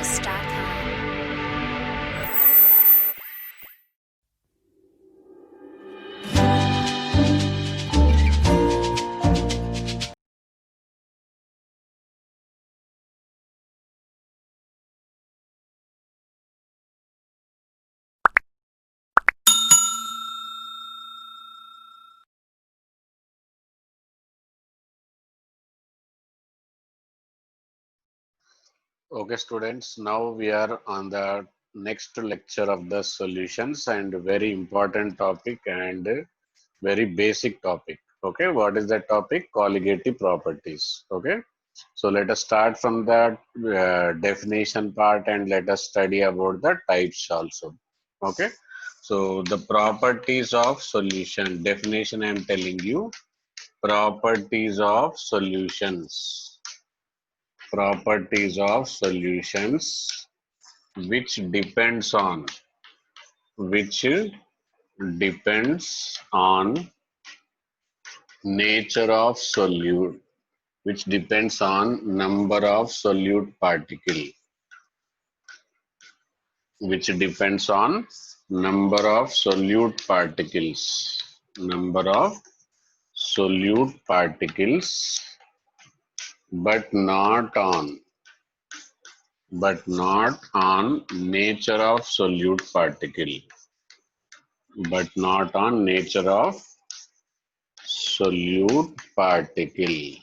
SourceDocs.com. Okay, students, now we are on the next lecture of the solutions and very important topic and very basic topic. Okay, what is that topic? Colligative properties. Okay, so let us start from the definition part and let us study about the types also. Okay, so the properties of solution definition I am telling you properties of solutions. Properties of solutions which depends on which depends on nature of solute, which depends on number of solute particle, which depends on number of solute particles, number of solute particles, but not on nature of solute particle, but not on nature of solute particle.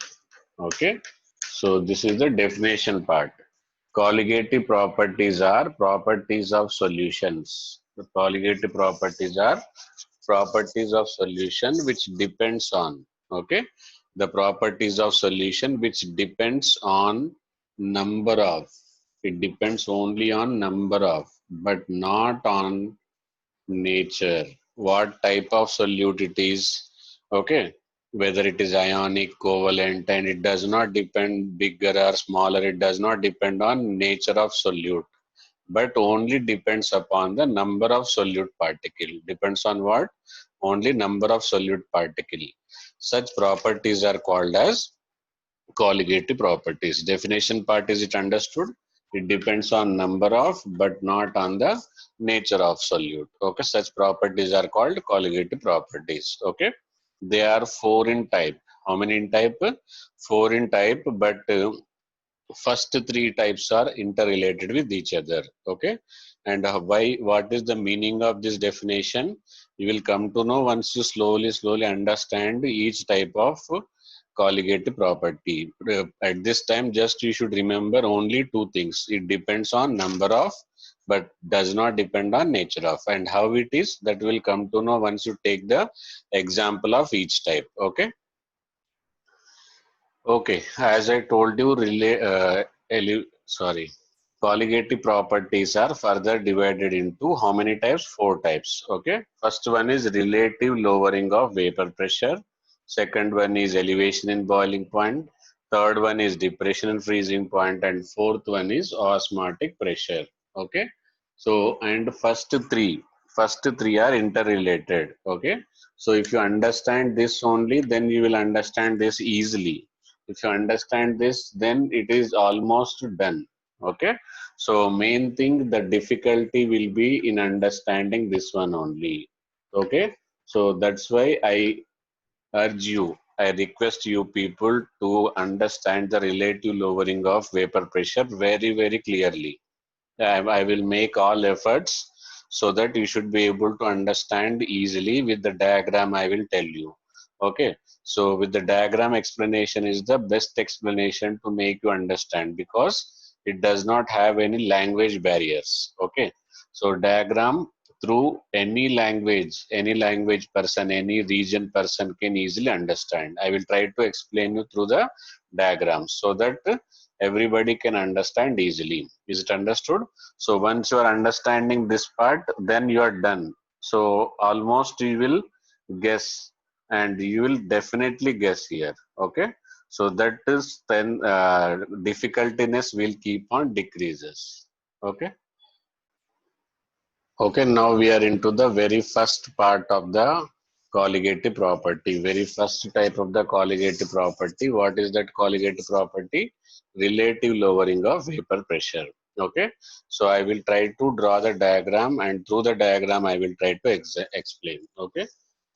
Okay, so this is the definition part. Colligative properties are properties of solutions. The colligative properties are properties of solution which depends on, okay, the properties of solution which depends on number of, it depends only on number of but not on nature, what type of solute it is, okay, whether it is ionic, covalent, and it does not depend bigger or smaller, it does not depend on nature of solute, but only depends upon the number of solute particle. Depends on what? Only number of solute particle. Such properties are called as colligative properties. Definition part, is it understood? It depends on number of but not on the nature of solute. Okay, such properties are called colligative properties. Okay, they are four in type. How many in type? Four in type, but first three types are interrelated with each other. Okay, and why? What is the meaning of this definition? You will come to know once you slowly understand each type of colligative property. At this time, just you should remember only two things. It depends on number of, but does not depend on nature of. And how it is, that will come to know once you take the example of each type. Okay. Okay, as I told you, colligative properties are further divided into how many types? Four types. Okay, first one is relative lowering of vapor pressure. Second one is elevation in boiling point. Third one is depression in freezing point, and fourth one is osmotic pressure. Okay, so and first three are interrelated. Okay, so if you understand this only, then you will understand this easily. If you understand this, then it is almost done. Okay, so main thing, the difficulty will be in understanding this one only. Okay, so that's why I urge you, I request you people to understand the relative lowering of vapor pressure very clearly. I will make all efforts so that you should be able to understand easily with the diagram I will tell you. Okay, so with the diagram explanation is the best explanation to make you understand, because it does not have any language barriers. Okay, so diagram through any language person, any region person can easily understand. I will try to explain you through the diagrams so that everybody can understand easily. Is it understood? So once you are understanding this part, then you are done. So almost you will guess, and you will definitely guess here. Okay. So that is then difficultiness will keep on decreases. Okay. Okay. Now we are into the very first part of the colligative property. Very first type of the colligative property. What is that colligative property? Relative lowering of vapor pressure. Okay, so I will try to draw the diagram, and through the diagram I will try to explain. Okay,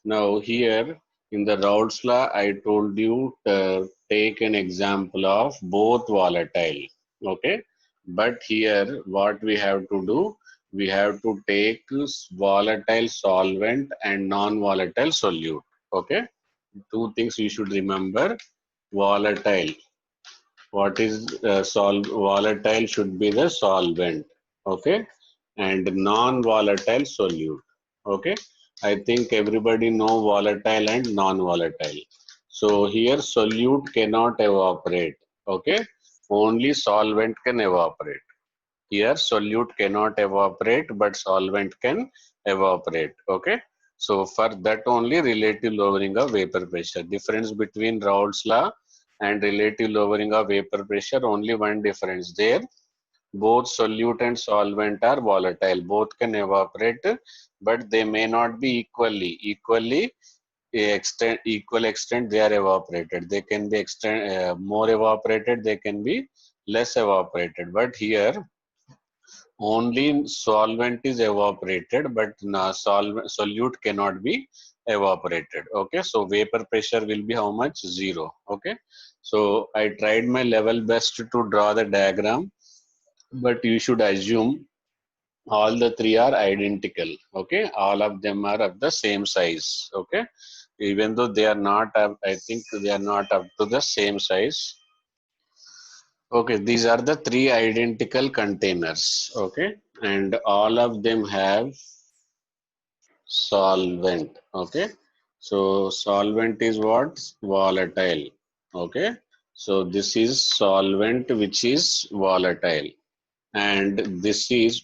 now here in the Raoult's law, I told you to take an example of both volatile. Okay, but here what we have to do, we have to take volatile solvent and non-volatile solute. Okay, two things you should remember. Volatile, what is volatile should be the solvent. Okay, and non-volatile solute. Okay, I think everybody know volatile and non-volatile. So here solute cannot evaporate. Okay, only solvent can evaporate. Here solute cannot evaporate, but solvent can evaporate. Okay, so for that only relative lowering of vapor pressure. Difference between Raoult's law and relative lowering of vapor pressure, only one difference there. Both solute and solvent are volatile. Both can evaporate, but they may not be equal extent they are evaporated. They can be more evaporated, they can be less evaporated. But here only solvent is evaporated, but solute cannot be evaporated. Okay, so vapor pressure will be how much? Zero. Okay, so I tried my level best to draw the diagram, but you should assume all the three are identical. Okay, all of them are of the same size. Okay, even though they are not, I think they are not up to the same size. Okay, these are the three identical containers. Okay, and all of them have solvent. Okay, so solvent is what? Volatile. Okay, so this is solvent which is volatile, and this is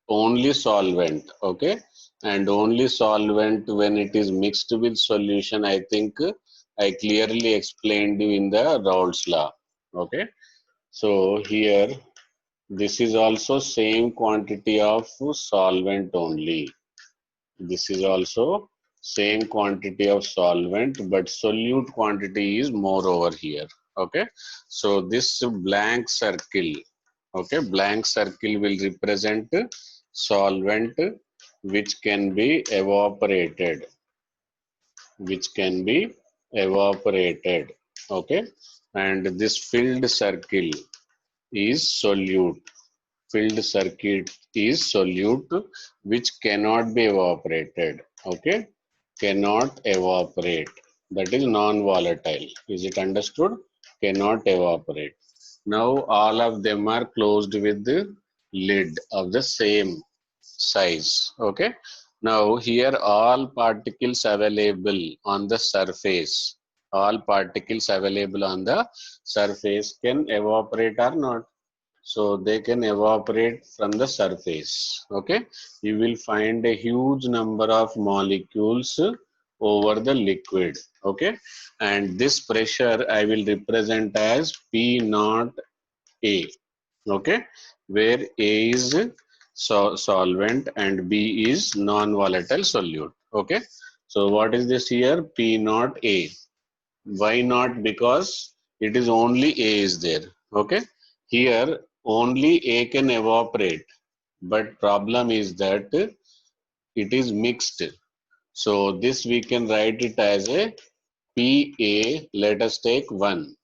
only solvent. Okay, and only solvent when it is mixed with solution. I think I clearly explained you in the Raoult's law. Okay, so here this is also same quantity of solvent only. This is also same quantity of solvent, but solute quantity is more over here. Okay, so this blank circle, okay, blank circle will represent solvent which can be evaporated, which can be evaporated. Okay, and this filled circle is solute. Filled circuit is solute which cannot be evaporated. Okay, cannot evaporate. That is non-volatile. Is it understood? Cannot evaporate. Now all of them are closed with the lid of the same size. Okay. Now here all particles available on the surface. All particles available on the surface can evaporate or not. So they can evaporate from the surface. Okay, you will find a huge number of molecules over the liquid. Okay, and this pressure I will represent as P naught A. Okay, where A is solvent and B is non-volatile solute. Okay, so what is this here? P naught A. Why not? Because it is only A is there. Okay, here only A can evaporate, but problem is that it is mixed. So this we can write it as a PA. Let us take 1.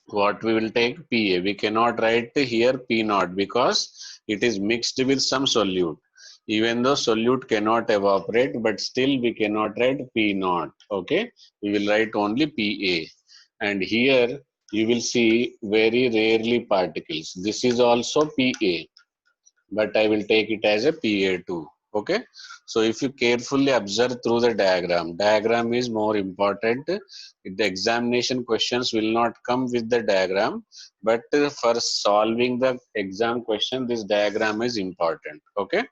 What we will take? PA. We cannot write here P naught because it is mixed with some solute. Even though solute cannot evaporate, but still we cannot write P naught. Okay, we will write only PA. And here you will see very rarely particles. This is also PA, but I will take it as a PA2. Okay, so if you carefully observe through the diagram is more important. The examination questions will not come with the diagram, but for solving the exam question, this diagram is important. Okay,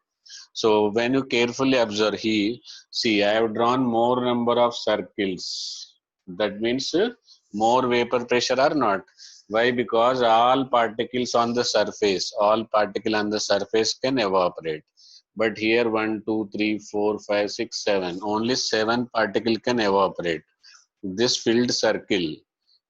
so when you carefully observe here, see I have drawn more number of circles. That means more vapor pressure or not. Why? Because all particles on the surface, all particle on the surface can evaporate. But here 1, 2, 3, 4, 5, 6, 7. Only 7 particle can evaporate. This filled circle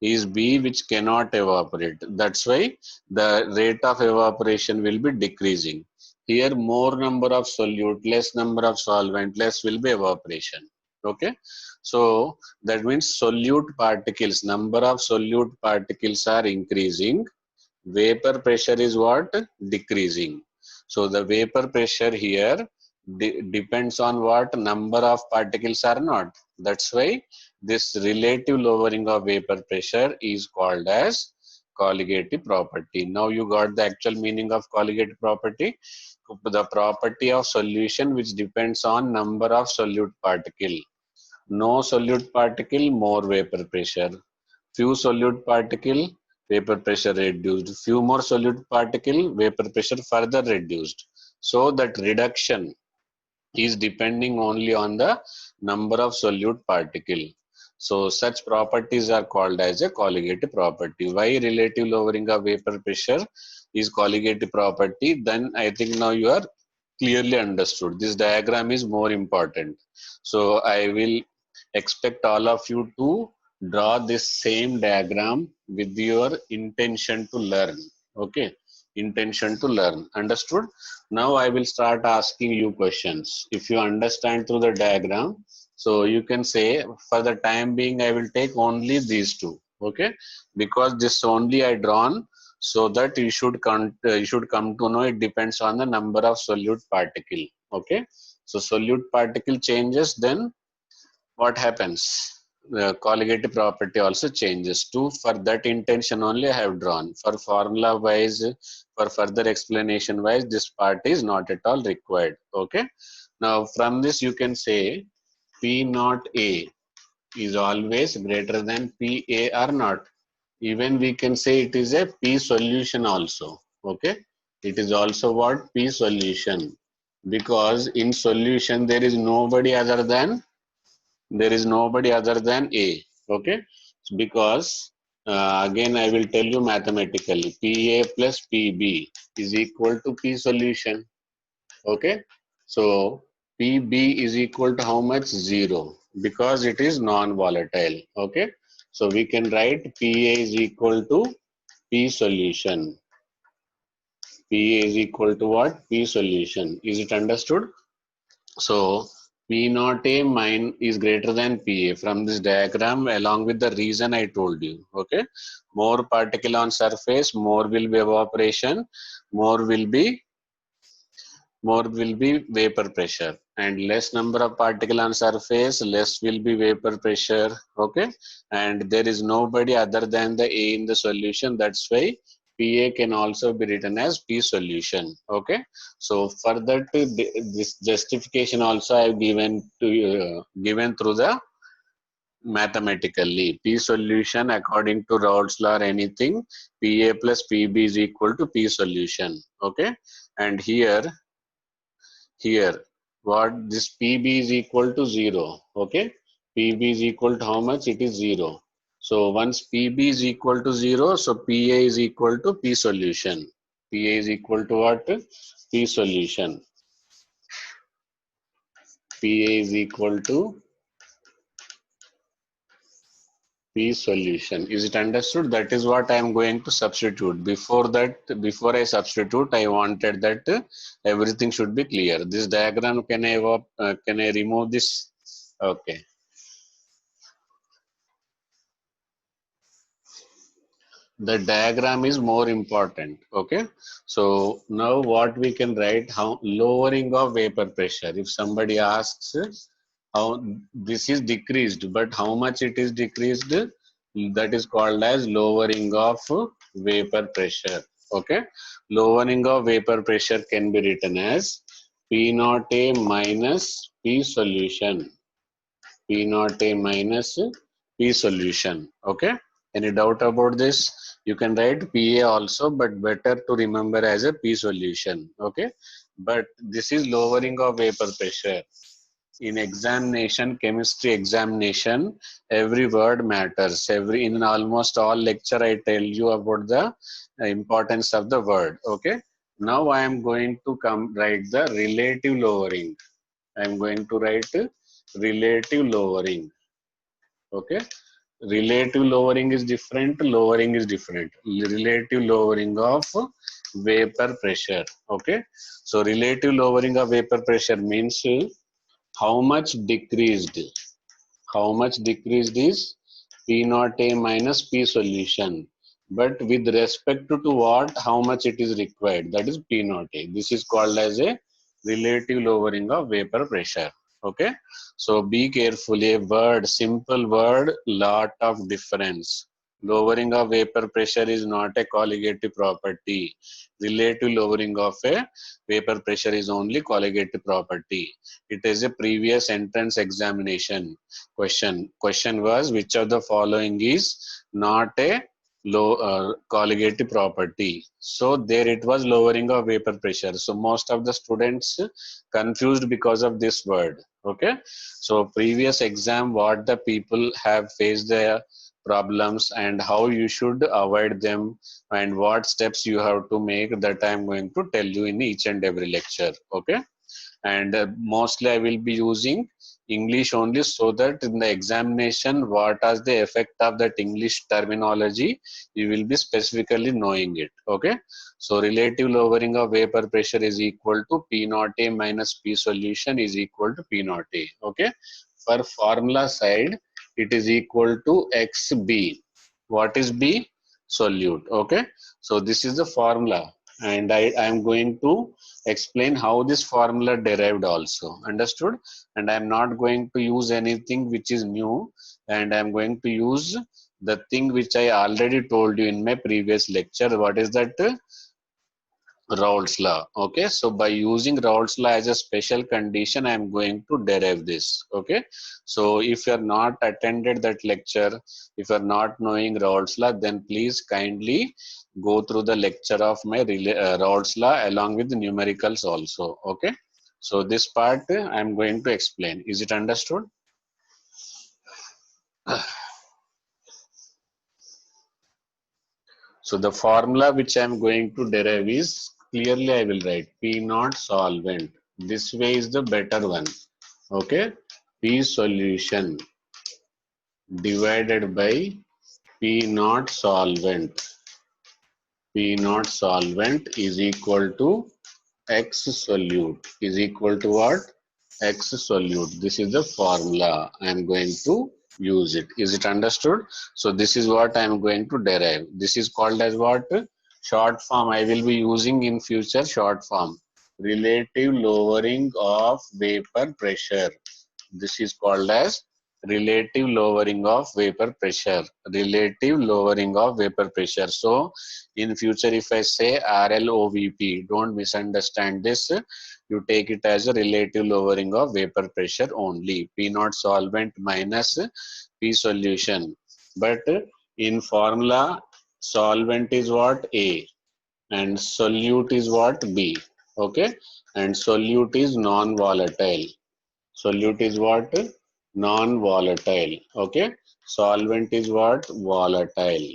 is B, which cannot evaporate. That's why the rate of evaporation will be decreasing. Here, more number of solute, less number of solvent, less will be evaporation. Okay, so that means solute particles, number of solute particles are increasing. Vapor pressure is what? Decreasing. So the vapor pressure here depends on what? Number of particles are not. That's why this relative lowering of vapor pressure is called as colligative property. Now you got the actual meaning of colligative property. The property of solution which depends on number of solute particle. No solute particle, more vapor pressure. Few solute particle, vapor pressure reduced. Few more solute particle, vapor pressure further reduced. So that reduction is depending only on the number of solute particle. So such properties are called as a colligative property. Why relative lowering of vapor pressure is colligative property? Then I think now you are clearly understood. This diagram is more important. So I will expect all of you to draw this same diagram with your intention to learn. Okay, intention to learn. Understood? Now I will start asking you questions. If you understand through the diagram, so you can say for the time being I will take only these two. Okay, because this only I drawn, so that you should come to know it depends on the number of solute particle. Okay, so solute particle changes, then what happens? The colligative property also changes too. For that intention only I have drawn. For formula wise, for further explanation wise, this part is not at all required. Okay. Now from this you can say P naught A is always greater than PA or not. Even we can say it is a P solution also. Okay. It is also what? P solution. Because in solution there is nobody other than A. Okay, because again I will tell you mathematically, PA plus PB is equal to P solution. Okay, so PB is equal to how much? 0, because it is non-volatile. Okay, so we can write PA is equal to P solution. PA is equal to what? P solution. Is it understood? So P naught A mine is greater than PA from this diagram along with the reason I told you. Okay, more particle on surface, more will be evaporation, more will be vapor pressure, and less number of particle on surface, less will be vapor pressure. Okay, and there is nobody other than the A in the solution. That's why PA can also be written as P solution. Okay, so for that this justification also I have given to given through the mathematically. P solution according to Raoult's law or anything, PA plus PB is equal to P solution. Okay, and here what this PB is equal to 0. Okay, PB is equal to how much? It is 0. So once PB is equal to 0, so PA is equal to P solution. PA is equal to what? P solution. PA is equal to P solution. Is it understood? That is what I am going to substitute. Before that, before I substitute, I wanted that everything should be clear. This diagram, can I remove this? Okay. The diagram is more important. Okay, so now what we can write, how lowering of vapor pressure. If somebody asks how this is decreased, but how much it is decreased, that is called as lowering of vapor pressure. Okay, lowering of vapor pressure can be written as P naught A minus P solution. P naught A minus P solution. Okay, any doubt about this? You can write PA also, but better to remember as a P solution. Okay, but this is lowering of vapor pressure. In examination, chemistry examination, every word matters. In almost all lecture, I tell you about the importance of the word. Okay, now I am going to write the relative lowering. I am going to write relative lowering. Okay, Relative lowering is different, lowering is different. Relative lowering of vapor pressure. Okay. So relative lowering of vapor pressure means how much decreased. How much decreased is P naught A minus P solution. But with respect to what, how much it is required, that is P naught A. This is called as a relative lowering of vapor pressure. Okay. So be careful, a word, simple word, lot of difference. Lowering of vapor pressure is not a colligative property. Relative lowering of a vapor pressure is only colligative property. It is a previous entrance examination question. Question was which of the following is not a low colligative property. So there it was lowering of vapor pressure. So most of the students confused because of this word. Okay. So previous exam, what the people have faced their problems and how you should avoid them and what steps you have to make, that I am going to tell you in each and every lecture. Okay. And mostly I will be using English only, so that in the examination what is the effect of that English terminology, you will be specifically knowing it. Okay. So relative lowering of vapor pressure is equal to P naught A minus P solution is equal to P naught A. Okay. For formula side, it is equal to XB. What is B? Solute. Okay. So this is the formula, and I am going to explain how this formula derived also. Understood? And I am not going to use anything which is new, and I am going to use the thing which I already told you in my previous lecture. What is that? Raoult's law. Okay, so by using Raoult's law as a special condition, I am going to derive this. Okay, so if you are not attended that lecture, if you are not knowing Raoult's law, then please kindly go through the lecture of my Raoult's law along with the numericals also. Okay, so this part I am going to explain. Is it understood? So the formula which I am going to derive is, clearly I will write P naught solvent. This way is the better one. Okay. P solution divided by P naught solvent. P naught solvent is equal to X solute is equal to what? X solute. This is the formula. I am going to use it. Is it understood? So this is what I am going to derive. This is called as what? Short form. I will be using in future short form. Relative lowering of vapor pressure. This is called as relative lowering of vapor pressure. Relative lowering of vapor pressure. So in future, if I say RLOVP, don't misunderstand this. You take it as a relative lowering of vapor pressure only. P naught solvent minus P solution. But in formula, solvent is what? A, and solute is what? B. Okay. And solute is non-volatile. Solute is what? Non-volatile. Okay. Solvent is what? Volatile.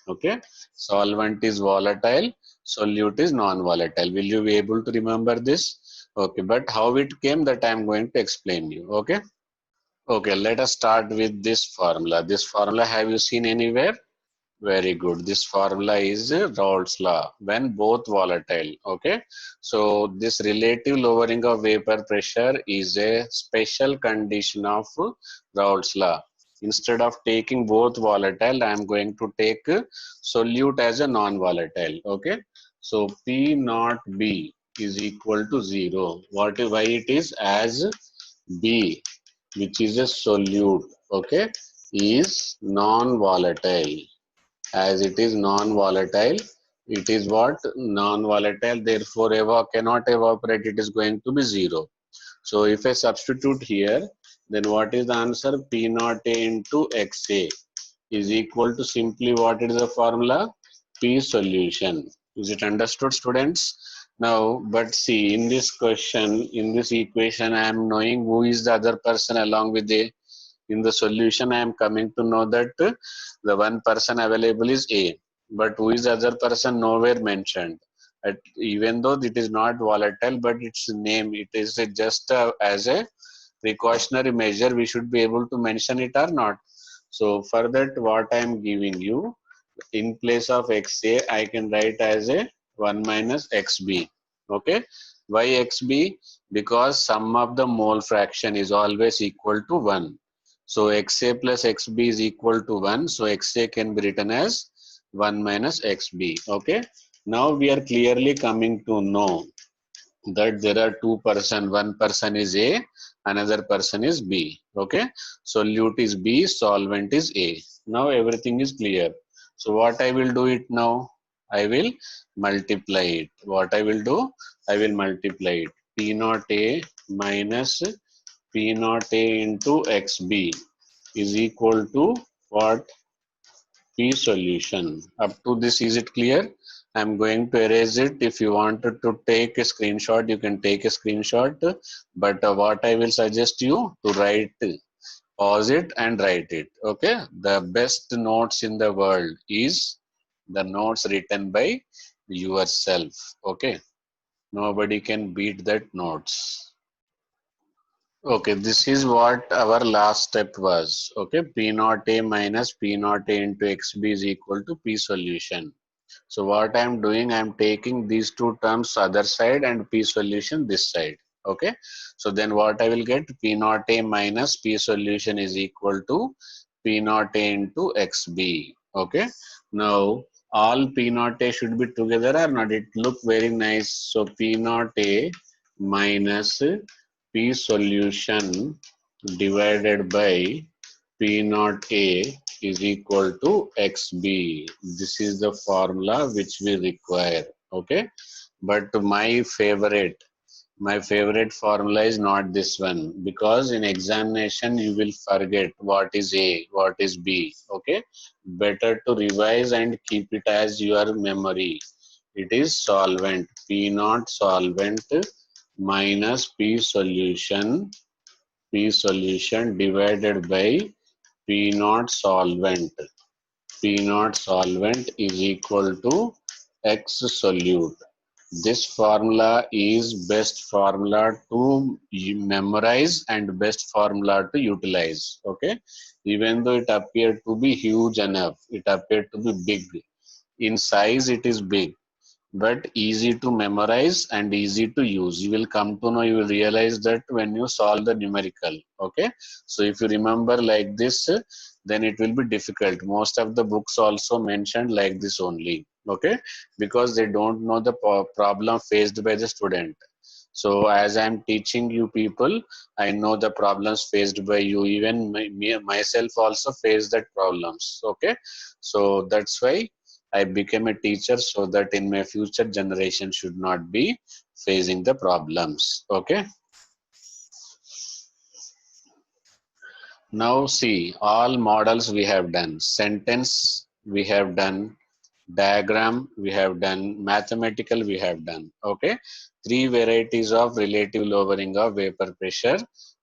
Okay. Solvent is volatile. Solute is non-volatile. Will you be able to remember this? Okay. But how it came, that I am going to explain you. Okay. Okay. Let us start with this formula. This formula have you seen anywhere? Very good. This formula is Raoult's law when both volatile. Okay. So this relative lowering of vapor pressure is a special condition of Raoult's law. Instead of taking both volatile, I am going to take solute as a non-volatile. Okay. So P naught B is equal to 0. Why it is? As B, which is a solute, okay, is non-volatile. As it is non-volatile, it is what? Non-volatile, therefore cannot evaporate, it is going to be 0. So if I substitute here, then what is the answer? P naught A into XA is equal to simply what is the formula? P solution. Is it understood, students? Now, but see, in this question, in this equation, I am knowing who is the other person along with A. In the solution, I am coming to know that the one person available is A, but who is the other person? Nowhere mentioned. Even though it is not volatile, but its name, it is just as a precautionary measure, we should be able to mention it or not. So for that, what I am giving you, in place of XA, I can write as a 1 minus XB. Okay. Why XB? Because sum of the mole fraction is always equal to 1. So XA plus XB is equal to 1. So XA can be written as 1 minus XB. Okay. Now we are clearly coming to know that there are two person, one person is A, another person is B. Okay. Solute is B, solvent is A. Now everything is clear. So what I will do it now? I will multiply it. What I will do? I will multiply it. P naught A minus P naught A into XB is equal to what? P solution. Up to this, is it clear? I'm going to erase it. If you wanted to take a screenshot, you can take a screenshot. But what I will suggest you to write, pause it and write it. Okay. The best notes in the world is the notes written by yourself. Okay. Nobody can beat that notes. Okay, this is what our last step was. Okay, P naught A minus P naught A into XB is equal to P solution. So what I am doing, I am taking these two terms other side and P solution this side. Okay, so then what I will get, P naught A minus P solution is equal to P naught A into XB. Okay, now all P naught A should be together or not? It look very nice. So P naught A minus P solution divided by P naught A is equal to XB. This is the formula which we require. Okay. But my favorite formula is not this one, because in examination you will forget what is A, what is B. Okay. Better to revise and keep it as your memory. It is solvent. P naught solvent minus P solution divided by P naught solvent. P naught solvent is equal to X solute. This formula is best formula to memorize and best formula to utilize. Okay. Even though it appeared to be huge enough, it appeared to be big. In size, it is big, but easy to memorize and easy to use. You will come to know, you will realize that when you solve the numerical. Okay. So if you remember like this, then it will be difficult. Most of the books also mentioned like this only. Okay. Because they don't know the problem faced by the student. So as I'm teaching you people, I know the problems faced by you. Even myself also face that problems. Okay. So that's why I became a teacher, so that in my future generation should not be facing the problems. Okay. Now see, all models we have done. Sentence we have done. Diagram we have done. Mathematical we have done. Okay. Three varieties of relative lowering of vapor pressure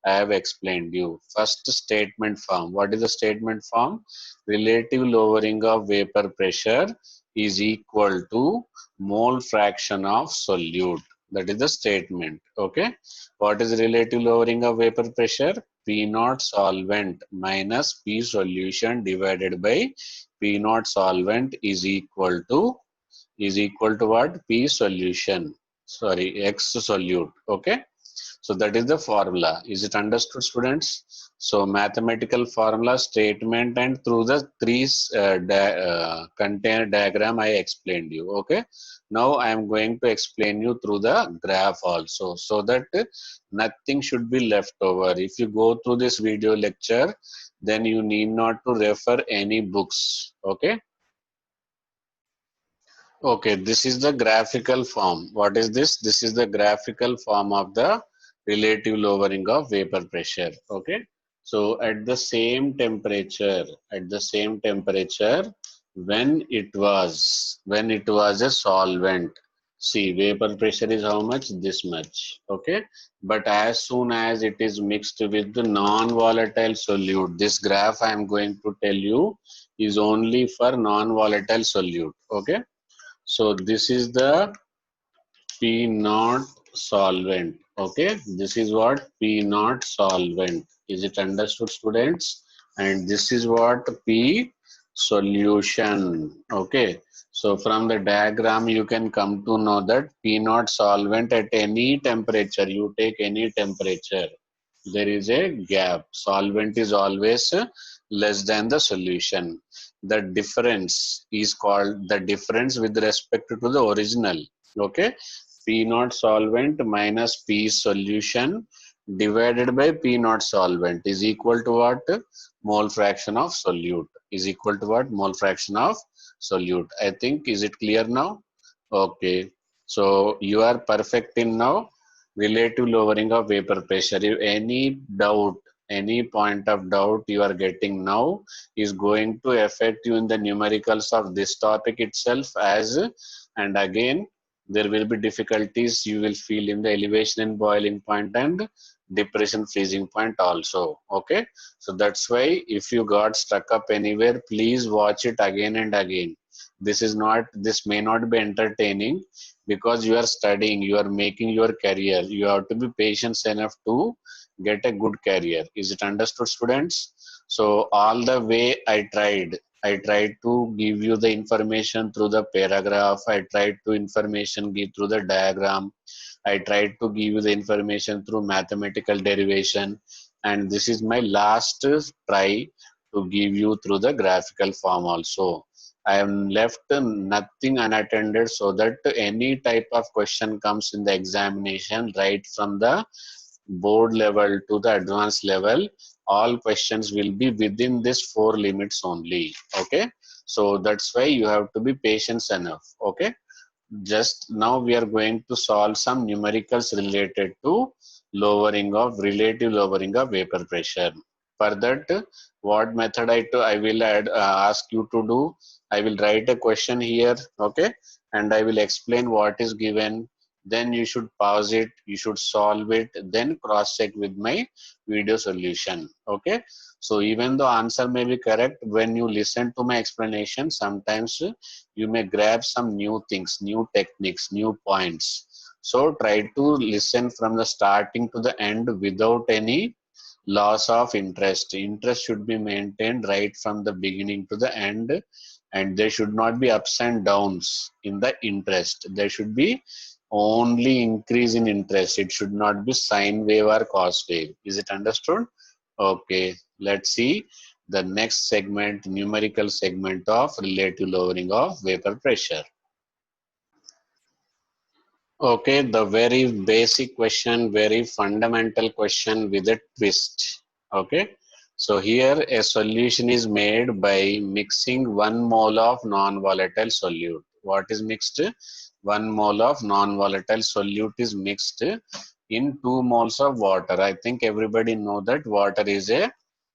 I have explained you. First, statement form. What is the statement form? Relative lowering of vapor pressure is equal to mole fraction of solute. That is the statement. Okay. What is relative lowering of vapor pressure? P naught solvent minus P solution divided by P naught solvent is equal to what? P solution. Sorry, X solute. Okay. So that is the formula. Is it understood, students? So mathematical formula, statement, and through the three container diagram I explained you. Okay. Now I am going to explain you through the graph also, so that nothing should be left over. If you go through this video lecture, then you need not to refer any books. Okay. Okay, this is the graphical form. What is this? This is the graphical form of the relative lowering of vapor pressure. Okay. So at the same temperature, when it was a solvent, see, vapor pressure is how much? This much. Okay. But as soon as it is mixed with the non-volatile solute, this graph I am going to tell you is only for non-volatile solute. Okay. So this is the P naught solvent. Okay, this is what P naught solvent. Is it understood, students? and this is what P solution. Okay, so from the diagram you can come to know that P naught solvent at any temperature, you take any temperature, there is a gap. Solvent is always less than the solution. The difference is called the difference with respect to the original. Okay, P naught solvent minus P solution divided by P naught solvent is equal to what? Mole fraction of solute is equal to what? Mole fraction of solute. I think, is it clear now? Okay, so you are perfect in now relative lowering of vapor pressure. If any doubt, any point of doubt you are getting now is going to affect you in the numericals of this topic itself, as and again there will be difficulties you will feel in the elevation and boiling point and depression freezing point also. Okay, so that's why if you got stuck up anywhere, please watch it again and again. This may not be entertaining, because you are studying, you are making your career, you have to be patient enough to get a good career. Is it understood, students? So all the way I tried to give you the information through the paragraph, I tried to information give through the diagram, I tried to give you the information through mathematical derivation, and this is my last try to give you through the graphical form also. I have left nothing unattended so that any type of question comes in the examination, right from the board level to the advanced level, all questions will be within this four limits only. Okay, so that's why you have to be patient enough. Okay, just now we are going to solve some numericals related to relative lowering of vapor pressure. For that, what method I will ask you to do, I will write a question here, okay, and I will explain what is given. Then you should pause it, you should solve it, then cross check with my video solution. Okay, so even though answer may be correct, when you listen to my explanation, sometimes you may grab some new things, new techniques, new points. So try to listen from the starting to the end without any loss of interest. Interest should be maintained right from the beginning to the end, and there should not be ups and downs in the interest. There should be only increase in interest. It should not be sine wave or cos wave. Is it understood? Okay, let's see the next segment, numerical segment of relative lowering of vapor pressure. Okay, the very basic question, very fundamental question with a twist. Okay, so here a solution is made by mixing 1 mole of non-volatile solute. What is mixed? 1 mole of non-volatile solute is mixed in 2 moles of water. I think everybody know that water is a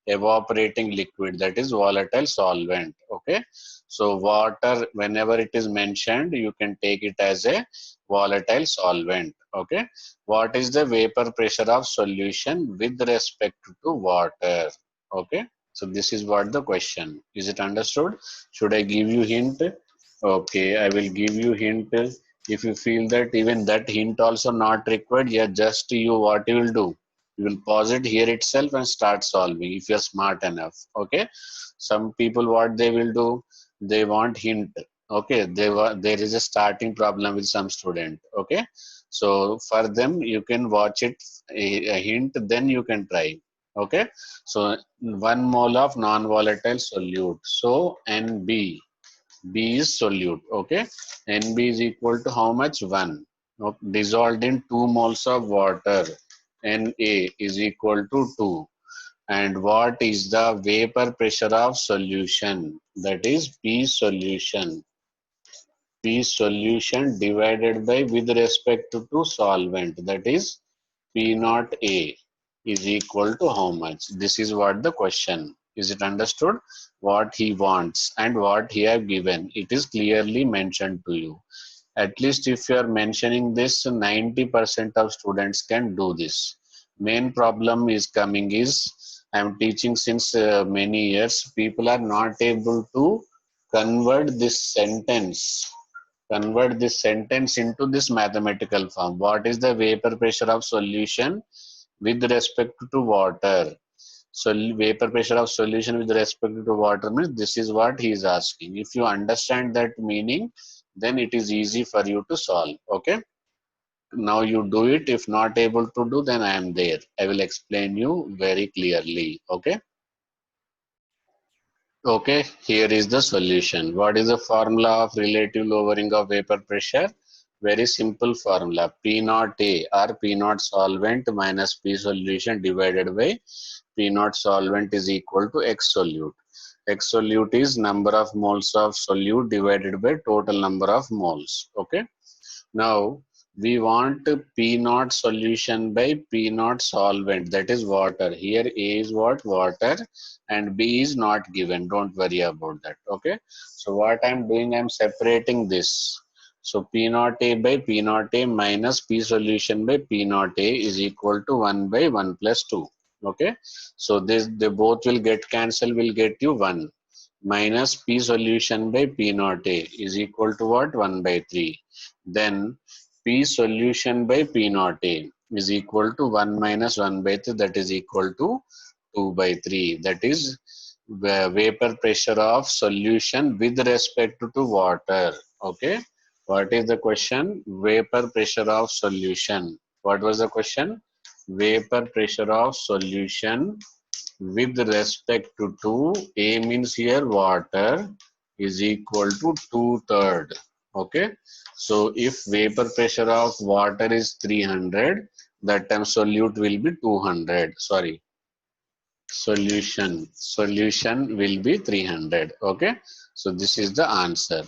evaporating liquid, that is volatile solvent. Okay, so water, whenever it is mentioned, you can take it as a volatile solvent. Okay, what is the vapor pressure of solution with respect to water? Okay, so this is what the question. Is it understood? Should I give you hint? Okay, I will give you hint. If you feel that even that hint also not required, yeah, just you, what you will do, you will pause it here itself and start solving if you're smart enough. Okay, some people, what they will do, they want hint. Okay, there is a starting problem with some student. Okay, so for them you can watch it, a hint, then you can try. Okay, so 1 mole of non-volatile solute, so NB, B is solute. Okay, NB is equal to how much? 1. Okay, dissolved in 2 moles of water, Na is equal to 2. And what is the vapor pressure of solution? That is P solution. P solution divided by with respect to solvent, that is P naught A, is equal to how much? This is what the question. Is it understood? What he wants and what he have given, it is clearly mentioned to you. At least if you are mentioning this, 90% of students can do this. Main problem is coming is, I am teaching since many years, people are not able to convert this sentence into this mathematical form. What is the vapor pressure of solution with respect to water? So vapor pressure of solution with respect to water means this is what he is asking. If you understand that meaning, then it is easy for you to solve. Okay. Now you do it. If not able to do, then I am there. I will explain you very clearly. Okay. Okay, here is the solution. What is the formula of relative lowering of vapor pressure? Very simple formula. P naught A or P naught solvent minus P solution divided by P naught solvent is equal to X solute. X solute is number of moles of solute divided by total number of moles. Okay. Now we want P naught solution by P naught solvent, that is water. Here A is what? Water, and B is not given. Don't worry about that. Okay. So what I'm doing, I'm separating this. So P naught A by P naught A minus P solution by P naught A is equal to 1 by 1 plus 2. Okay. So this, they both will get cancelled, will get you 1 minus P solution by P naught A is equal to what? 1 by 3. Then P solution by P naught A is equal to 1 minus 1 by 3, that is equal to 2 by 3. That is the vapor pressure of solution with respect to water. Okay. What is the question? Vapor pressure of solution. What was the question? Vapor pressure of solution with respect to A means here water is equal to 2/3. Okay. So if vapor pressure of water is 300, that time solute will be 200. Sorry, solution will be 300. Okay. So this is the answer.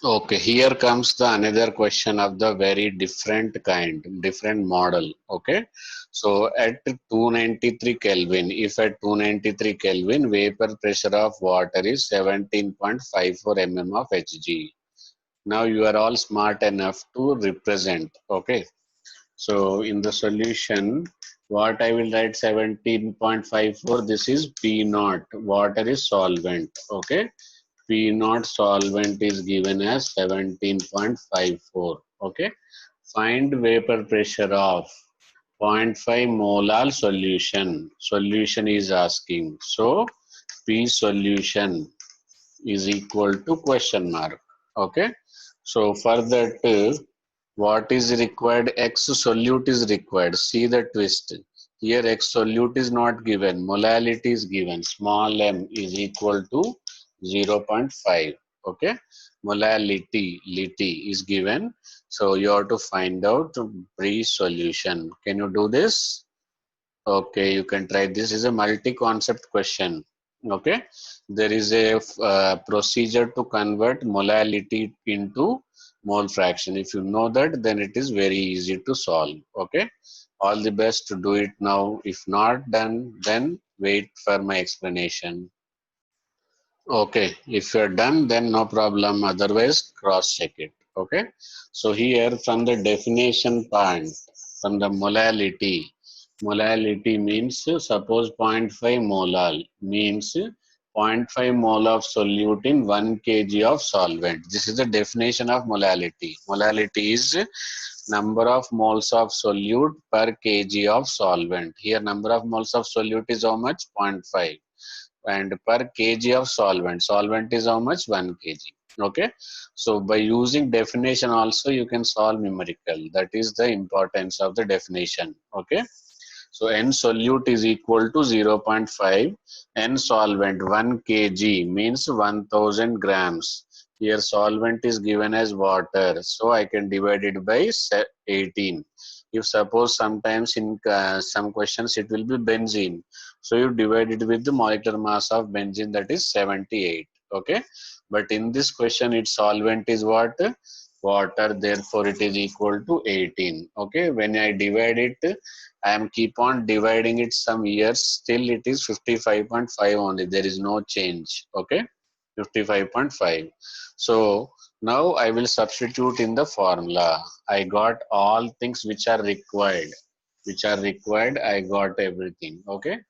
Okay, here comes the another question of the very different kind, different model. Okay, so at 293 Kelvin, if at 293 Kelvin, vapor pressure of water is 17.54 mm of Hg. Now you are all smart enough to represent. Okay, so in the solution, what I will write 17.54. This is P naught. Water is solvent. Okay. P naught solvent is given as 17.54. Okay. Find vapor pressure of 0.5 molar solution. Solution is asking. So P solution is equal to question mark. Okay. So for that, what is required? X solute is required. See the twist. Here X solute is not given. Molality is given. Small m is equal to 0.5. Okay. Molality is given. So you have to find out pre-solution. Can you do this? Okay, you can try. This is a multi-concept question. Okay, there is a procedure to convert molality into mole fraction. If you know that, then it is very easy to solve. Okay, all the best to do it now. If not done, then wait for my explanation. Okay, if you're done, then no problem. Otherwise, cross check it. Okay, so here from the definition part, from the molality, molality means suppose 0.5 molal means zero point 0.5 mole of solute in 1 kg of solvent. This is the definition of molality. Molality is number of moles of solute per kg of solvent. Here number of moles of solute is how much? 0.5, and per kg of solvent is how much? 1 kg. Okay, so by using definition also you can solve numerical. That is the importance of the definition. Okay, so N solute is equal to 0.5. N solvent 1 kg means 1000 grams. Here solvent is given as water, so I can divide it by 18. If suppose sometimes in some questions it will be benzene, so you divide it with the molecular mass of benzene, that is 78. Okay, but in this question its solvent is what? Water, therefore it is equal to 18. Okay, when I divide it, I am keep on dividing it some years, still it is 55.5 only. There is no change. Okay, 55.5. So now I will substitute in the formula. I got all things which are required. I got everything. Okay.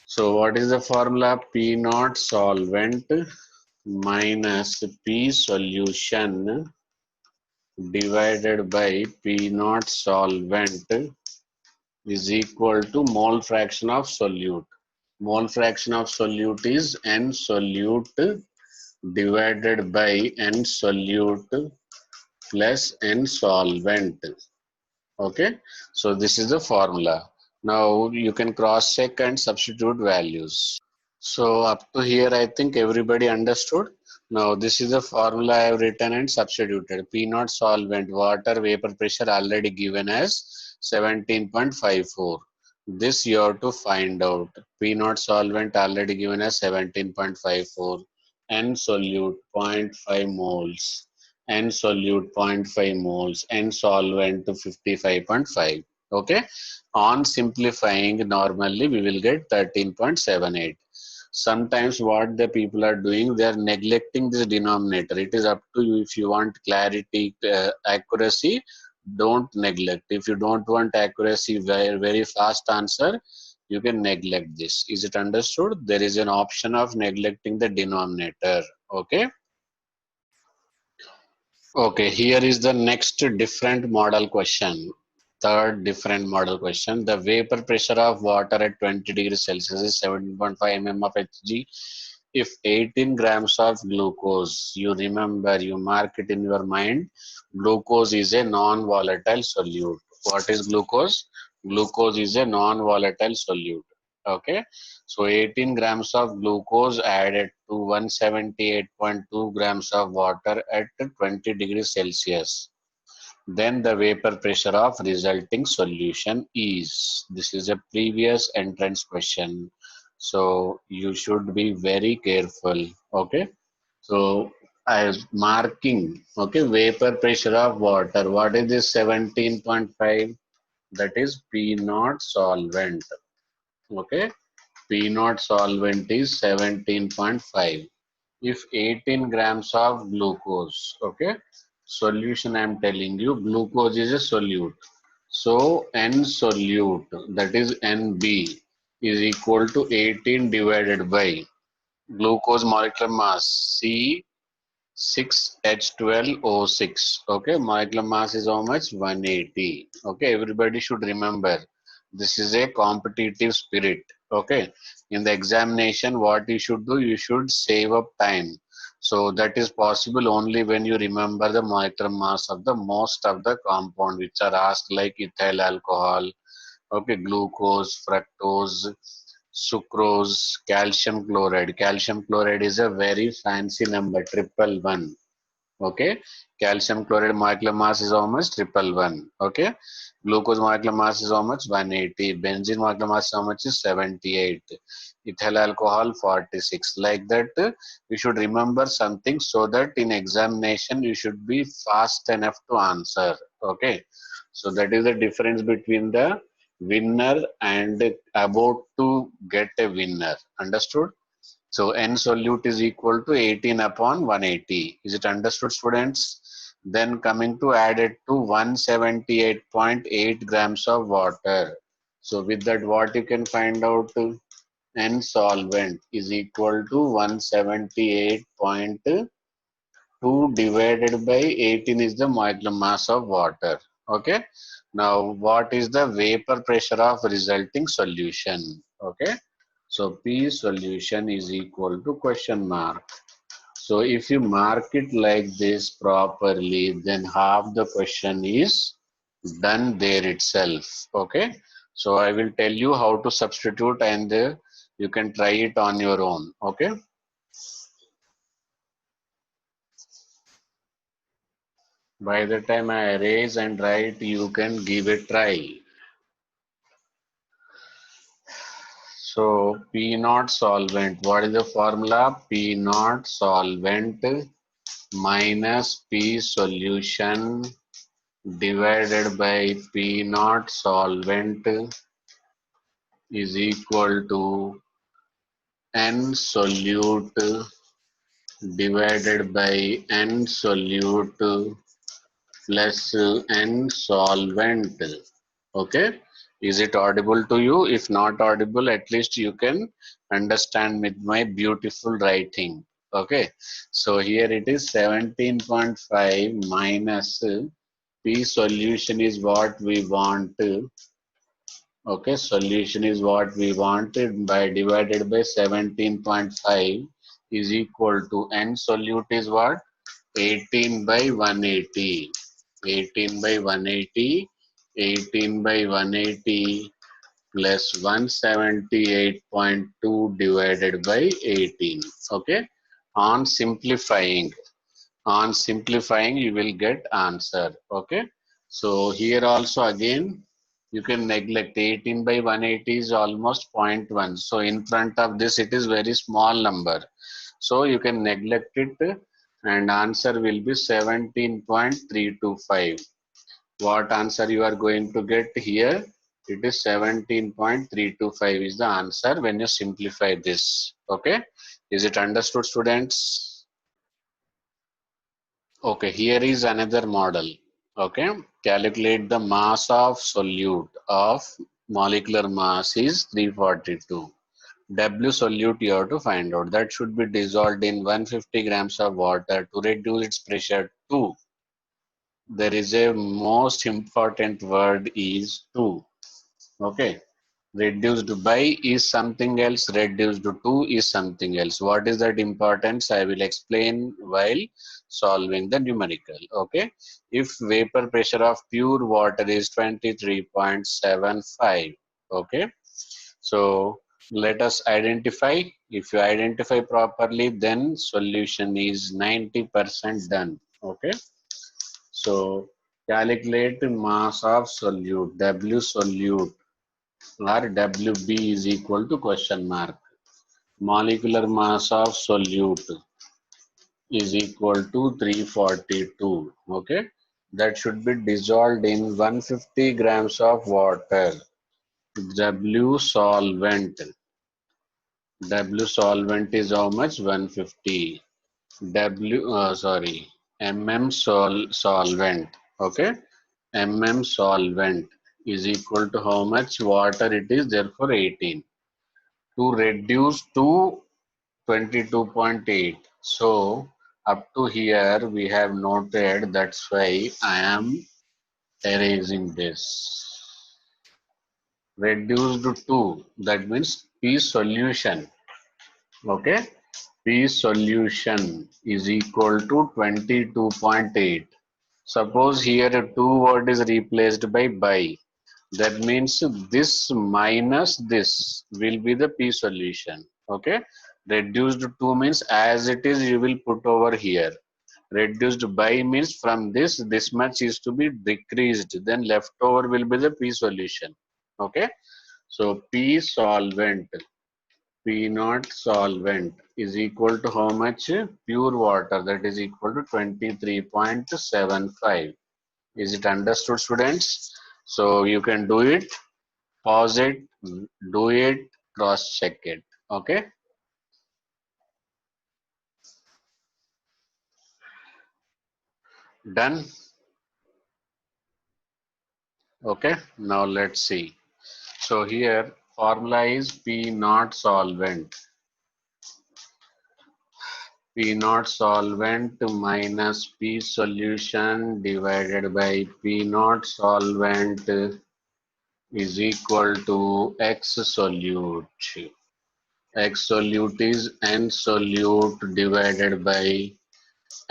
So what is the formula? P naught solvent minus P solution divided by P naught solvent is equal to mole fraction of solute. Mole fraction of solute is N solute divided by N solute plus N solvent. Okay, so this is the formula. Now you can cross check and substitute values. So up to here, I think everybody understood. Now this is the formula I have written and substituted. P naught solvent, water vapor pressure already given as 17.54. This you have to find out. P naught solvent already given as 17.54. N solute zero point 0.5 moles. N solute zero point 0.5 moles. N solvent to 55.5. Okay. On simplifying, normally we will get 13.78. Sometimes what the people are doing, they are neglecting this denominator. It is up to you. If you want clarity, accuracy, don't neglect. If you don't want accuracy, very fast answer, you can neglect this. Is it understood? There is an option of neglecting the denominator. Okay. Okay, here is the next different model question. Third different model question. The vapor pressure of water at 20 degrees Celsius is 17.5 mm of Hg. If 18 grams of glucose, you remember, you mark it in your mind, glucose is a non-volatile solute. What is glucose? Glucose is a non-volatile solute. Okay, so 18 grams of glucose added to 178.2 grams of water at 20 degrees Celsius. Then the vapor pressure of resulting solution is. This is a previous entrance question. So you should be very careful. Okay. So I was marking, okay, vapor pressure of water. What is this 17.5? That is P naught solvent. Okay. P naught solvent is 17.5. If 18 grams of glucose, okay, solution I am telling you, glucose is a solute. So N solute, that is NB, is equal to 18 divided by glucose molecular mass C 6H12O6. Okay, molecular mass is how much? 180. Okay, everybody should remember this is a competitive spirit. Okay, in the examination, what you should do, you should save up time. So that is possible only when you remember the molecular mass of the most of the compound which are asked, like ethyl alcohol, okay, glucose, fructose, sucrose, calcium chloride. Calcium chloride is a very fancy number, triple one. Okay, calcium chloride molecular mass is how much? Triple one. Okay, glucose molecular mass is how much? 180. Benzene molecular mass how much is 78. Ethyl alcohol 46. Like that, you should remember something so that in examination you should be fast enough to answer. Okay, so that is the difference between the winner and about to get a winner. Understood? So N solute is equal to 18 upon 180. Is it understood, students? Then coming to add it to 178.8 grams of water. So with that, what you can find out? N solvent is equal to 178.2 divided by 18 is the molecular mass of water. Okay. Now, what is the vapor pressure of resulting solution? Okay. So P solution is equal to question mark. So if you mark it like this properly, then half the question is done there itself. Okay. So I will tell you how to substitute and you can try it on your own. Okay. By the time I erase and write, you can give a try. So P naught solvent. What is the formula? P naught solvent minus P solution divided by P naught solvent is equal to N solute divided by N solute plus N solvent. Okay. Is it audible to you? If not audible, at least you can understand with my beautiful writing. Okay. So here it is 17.5 minus P solution is what we want. Okay, solution is what we wanted by divided by 17.5 is equal to n solute is what? 18 by 180. 18 by 180. 18 by 180 plus 178.2 divided by 18. Okay. On simplifying, you will get answer. Okay. So here also again you can neglect 18 by 180 is almost zero point 0.1. So in front of this it is very small number. So you can neglect it and answer will be 17.325. What answer you are going to get here? It is 17.325 is the answer when you simplify this. Okay. Is it understood, students? Okay, here is another model. Okay, calculate the mass of solute of molecular mass is 342. W solute you have to find out. That should be dissolved in 150 grams of water to reduce its pressure to. There is a most important word is to. Okay, reduced by is something else, reduced to is something else. What is that importance? I will explain while solving the numerical. Okay, if vapor pressure of pure water is 23.75, okay, so let us identify. If you identify properly, then solution is 90% done. Okay, so calculate mass of solute, W solute or WB is equal to question mark. Molecular mass of solute is equal to 342. Okay, that should be dissolved in 150 grams of water. W solvent. W solvent is how much? 150. Solvent. Okay, solvent is equal to how much water it is, therefore 18. To reduce to 22.8. So up to here we have noted, that's why I am erasing this. Reduced to, that means P solution. Okay. P solution is equal to 22.8. Suppose here a two word is replaced by. That means this minus this will be the P solution. Okay. Reduced to means as it is you will put over here. Reduced by means from this much is to be decreased. Then left over will be the P solution. Okay. So P solvent. P naught solvent is equal to how much? Pure water, that is equal to 23.75. Is it understood, students? So you can do it, pause it, do it, cross check it. Okay. Done. Okay. Now let's see. So here formula is P naught solvent. P naught solvent minus P solution divided by P naught solvent is equal to X solute. X solute is N solute divided by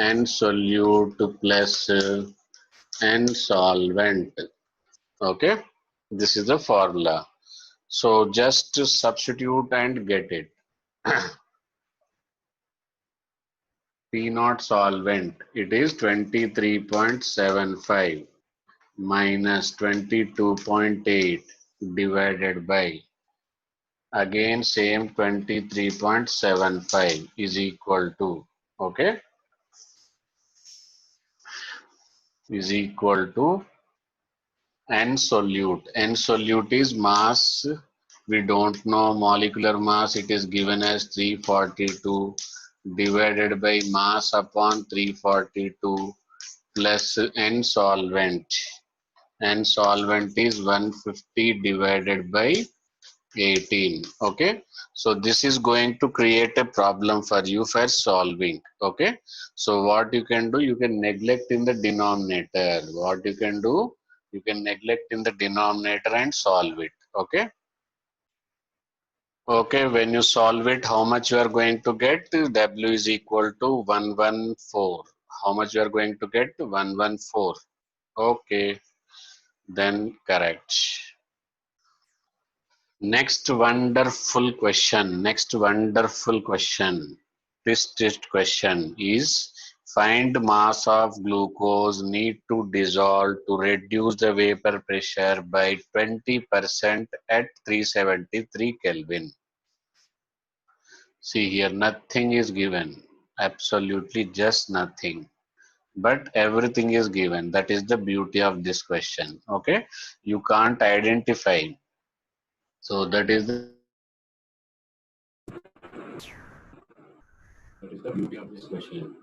N solute plus N solvent. Okay, this is the formula. So just substitute and get it. P naught solvent, it is 23.75 minus 22.8 divided by, again same 23.75 is equal to, okay, is equal to N solute. N solute is mass. We don't know molecular mass. It is given as 342 divided by mass upon 342 plus N solvent. N solvent is 150 divided by 18. Okay, so this is going to create a problem for you for solving. Okay, so what you can do, you can neglect in the denominator. What you can do, you can neglect in the denominator and solve it. Okay. Okay, when you solve it, how much you are going to get? W is equal to 114. How much you are going to get? 114. Okay, then correct. Next wonderful question. Next wonderful question. This test question is find mass of glucose need to dissolve to reduce the vapor pressure by 20% at 373 Kelvin. See here, nothing is given. Absolutely just nothing. But everything is given. That is the beauty of this question. Okay. You can't identify. So that is the beauty of this question.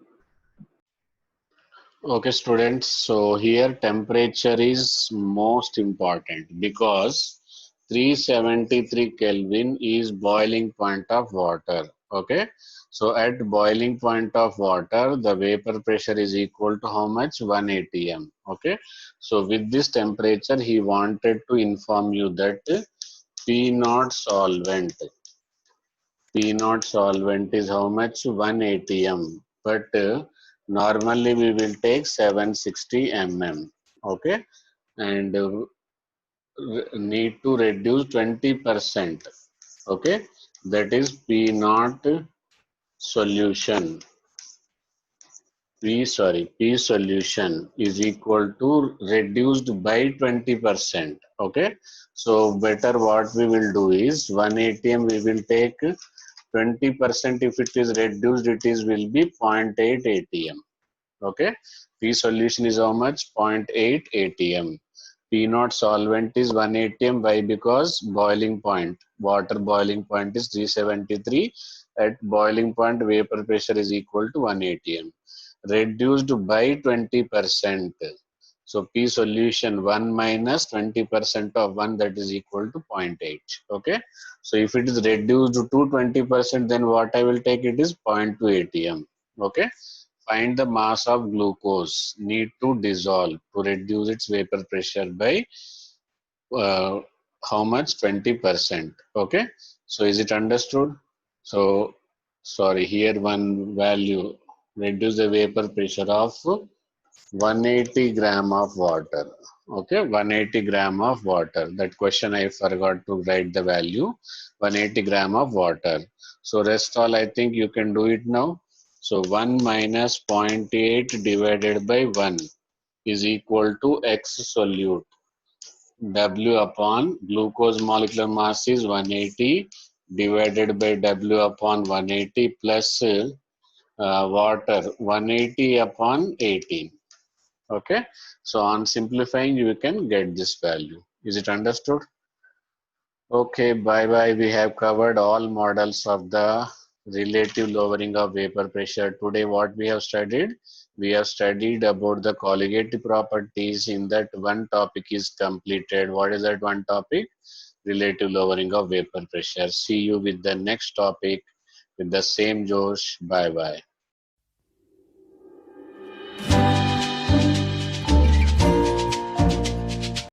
Okay, students. So here temperature is most important because 373 Kelvin is boiling point of water. Okay. So at boiling point of water, the vapor pressure is equal to how much? 1 atm. Okay. So with this temperature, he wanted to inform you that P naught solvent. P naught solvent is how much? 1 atm. But normally we will take 760 mm. Okay. And need to reduce 20%. Okay. That is P naught solution. P solution is equal to reduced by 20%. Okay. So better what we will do is 1 atm we will take 20%. If it is reduced, it is will be 0.8 atm. Okay. P solution is how much? 0.8 atm. P naught solvent is 1 atm. Why? Because boiling point, water boiling point is 373. At boiling point, vapor pressure is equal to 1 atm. Reduced by 20%. So P solution 1 minus 20% of 1, that is equal to 0.8. Okay. So if it is reduced to 20%, then what I will take it is 0.2 atm. Okay. Find the mass of glucose need to dissolve to reduce its vapor pressure by uh, how much? 20%. Okay. So is it understood? So sorry, here one value, reduce the vapor pressure of 180 gram of water. Okay, 180 gram of water. That question I forgot to write the value. 180 gram of water. So rest all I think you can do it now. So 1 minus 0.8 divided by 1 is equal to X solute. W upon glucose molecular mass is 180 divided by W upon 180 plus water 180 upon 18. Okay. So on simplifying, you can get this value. Is it understood? Okay, bye bye. We have covered all models of the relative lowering of vapor pressure. Today, what we have studied? We have studied about the colligative properties. In that, one topic is completed. What is that one topic? Relative lowering of vapor pressure. See you with the next topic with the same Josh. Bye bye.